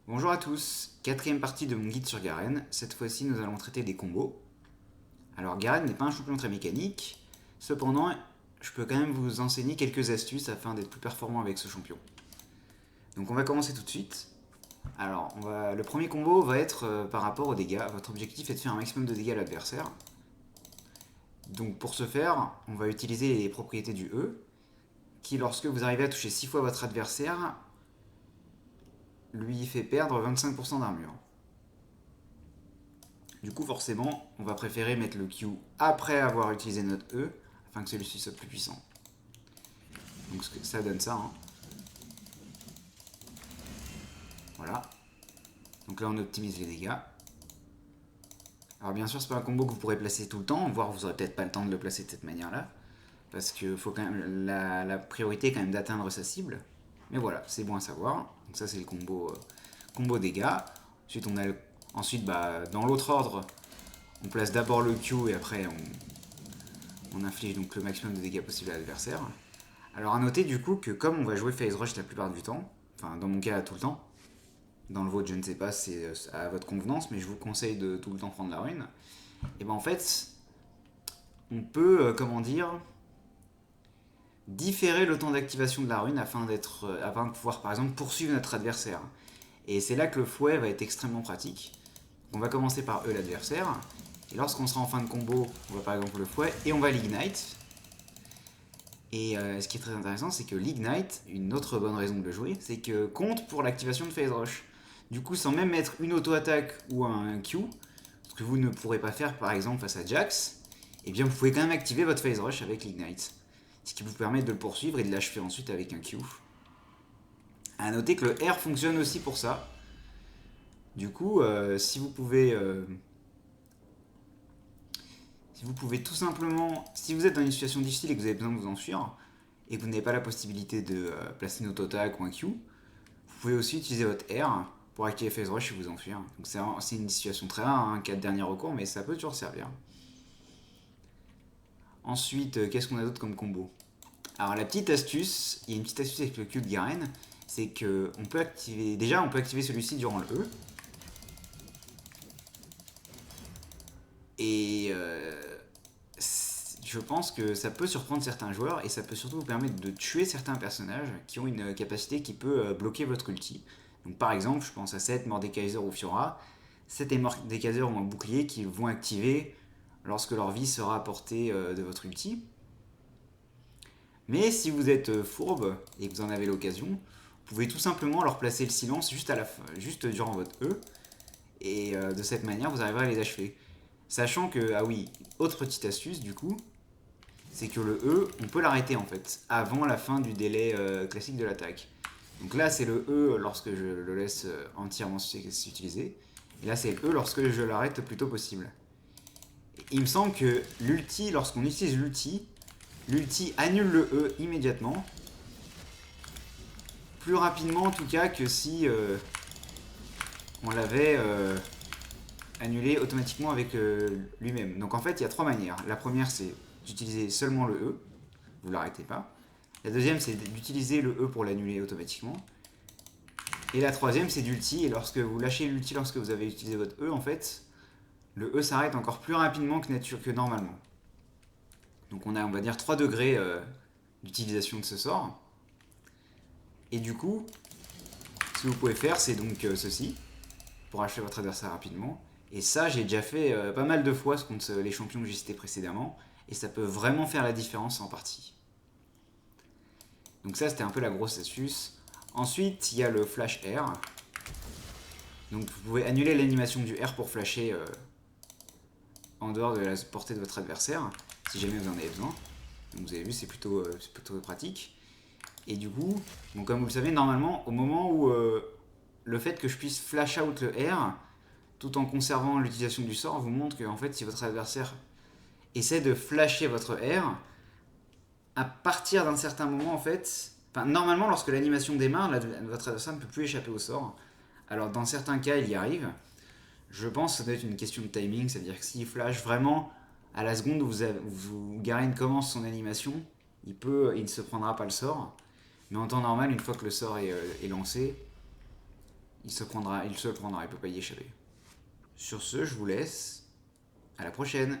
Bonjour à tous, quatrième partie de mon guide sur Garen. Cette fois-ci, nous allons traiter des combos. Alors, Garen n'est pas un champion très mécanique, cependant, je peux quand même vous enseigner quelques astuces afin d'être plus performant avec ce champion. Donc, on va commencer tout de suite. Alors, le premier combo va être par rapport aux dégâts. Votre objectif est de faire un maximum de dégâts à l'adversaire. Donc, pour ce faire, on va utiliser les propriétés du E, qui, lorsque vous arrivez à toucher 6 fois votre adversaire, lui fait perdre 25% d'armure. Du coup, forcément, on va préférer mettre le Q après avoir utilisé notre E, afin que celui-ci soit plus puissant. Donc ça donne ça. Hein. Voilà. Donc là, on optimise les dégâts. Alors bien sûr, c'est pas un combo que vous pourrez placer tout le temps, voire vous aurez peut-être pas le temps de le placer de cette manière-là, parce que faut quand même, la priorité est quand même d'atteindre sa cible. Mais voilà, c'est bon à savoir. Donc ça, c'est le combo dégâts. Ensuite, dans l'autre ordre, on place d'abord le Q et après on inflige donc le maximum de dégâts possible à l'adversaire. Alors à noter du coup que comme on va jouer Phase Rush la plupart du temps, enfin dans mon cas tout le temps, dans le vôtre je ne sais pas, c'est à votre convenance, mais je vous conseille de tout le temps prendre la rune, et ben en fait on peut, différer le temps d'activation de la rune afin de pouvoir par exemple poursuivre notre adversaire. Et c'est là que le fouet va être extrêmement pratique. On va commencer par E l'adversaire, et lorsqu'on sera en fin de combo, on va par exemple le fouet, et on va l'ignite. Et ce qui est très intéressant, c'est que l'ignite, une autre bonne raison de le jouer, c'est que compte pour l'activation de Phase Rush. Du coup, sans même mettre une auto-attaque ou un Q, ce que vous ne pourrez pas faire par exemple face à Jax, eh bien vous pouvez quand même activer votre Phase Rush avec l'ignite. Ce qui vous permet de le poursuivre et de l'achever ensuite avec un Q. A noter que le R fonctionne aussi pour ça. Du coup, si vous pouvez tout simplement, si vous êtes dans une situation difficile et que vous avez besoin de vous enfuir, et que vous n'avez pas la possibilité de placer une auto-attaque ou un Q, vous pouvez aussi utiliser votre R pour activer Phase Rush et vous enfuir. Donc c'est une situation très rare, un cas de dernier recours, mais ça peut toujours servir. Ensuite, qu'est-ce qu'on a d'autre comme combo? Alors la petite astuce, il y a une petite astuce avec le Q de Garen, c'est que on peut activer celui-ci durant le E. Et je pense que ça peut surprendre certains joueurs et ça peut surtout vous permettre de tuer certains personnages qui ont une capacité qui peut bloquer votre ulti. Donc par exemple, je pense à Seth, Mordekaiser ou Fiora. Seth et Mordekaiser ont un bouclier qu'ils vont activer lorsque leur vie sera à portée de votre ulti. Mais si vous êtes fourbe et que vous en avez l'occasion, vous pouvez tout simplement leur placer le silence juste durant votre E. Et de cette manière, vous arriverez à les achever. Sachant que, ah oui, autre petite astuce du coup, c'est que le E, on peut l'arrêter en fait, avant la fin du délai classique de l'attaque. Donc là, c'est le E lorsque je le laisse entièrement s'utiliser. Et là, c'est le E lorsque je l'arrête le plus tôt possible. Et il me semble que l'ulti, lorsqu'on utilise l'ulti annule le E immédiatement. Plus rapidement en tout cas que si on l'avait annulé automatiquement avec lui-même. Donc en fait, il y a trois manières. La première, c'est d'utiliser seulement le E, vous ne l'arrêtez pas. La deuxième, c'est d'utiliser le E pour l'annuler automatiquement. Et la troisième, c'est d'ulti, et lorsque vous lâchez l'ulti lorsque vous avez utilisé votre E, en fait, le E s'arrête encore plus rapidement que normalement. Donc on a, on va dire, 3 degrés d'utilisation de ce sort. Et du coup, ce que vous pouvez faire, c'est donc ceci, pour achever votre adversaire rapidement. Et ça, j'ai déjà fait pas mal de fois contre les champions que j'ai cités précédemment, et ça peut vraiment faire la différence en partie. Donc ça, c'était un peu la grosse astuce. Ensuite, il y a le flash R. Donc vous pouvez annuler l'animation du R pour flasher en dehors de la portée de votre adversaire, si jamais vous en avez besoin. Donc vous avez vu, c'est plutôt pratique. Et du coup, bon, comme vous le savez, normalement, au moment où le fait que je puisse flash out le R, tout en conservant l'utilisation du sort, vous montre que en fait, si votre adversaire essaie de flasher votre R, à partir d'un certain moment, en fait, normalement, lorsque l'animation démarre, votre adversaire ne peut plus échapper au sort. Alors, dans certains cas, il y arrive. Je pense que ça doit être une question de timing, c'est-à-dire que s'il flash vraiment à la seconde où Garen commence son animation, il ne se prendra pas le sort. Mais en temps normal, une fois que le sort est lancé, il se le prendra, il peut pas y échapper. Sur ce, je vous laisse. À la prochaine.